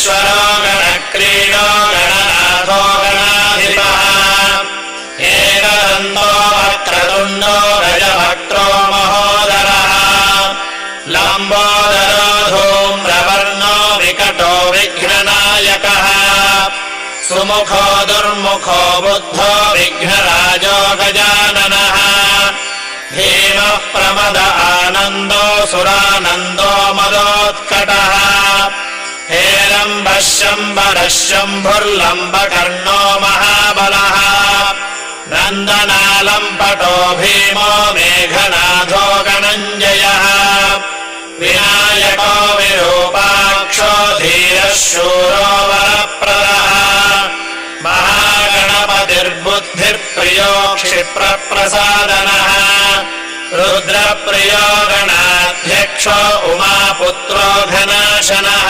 गणेश्वरो गणक्रीडो गणनाथो गणाधिपः एकदन्तो वक्रतुण्डो गजभक्त्रो महोदरः लम्बोदरो धूम्रवर्णो विकटो विघ्ननायकः सुमुखो दुर्मुखो बुद्धो विघ्नराजो गजाननः धीमः प्रमद आनन्दो सुरानन्दो मदोत्कटः हेरम्बः शम्बरः शम्भुर्लम्बकर्णो महाबलः नन्दनालम्पटो भीमो मेघनाथो गणञ्जयः विनायको विरूपाक्षो धीरः शूरो वरप्रदः महागणपतिर्बुद्धिर्प्रियो क्षिप्रप्रसादनः रुद्रप्रियो गणाध्यक्षो उमापुत्रो घनाशनः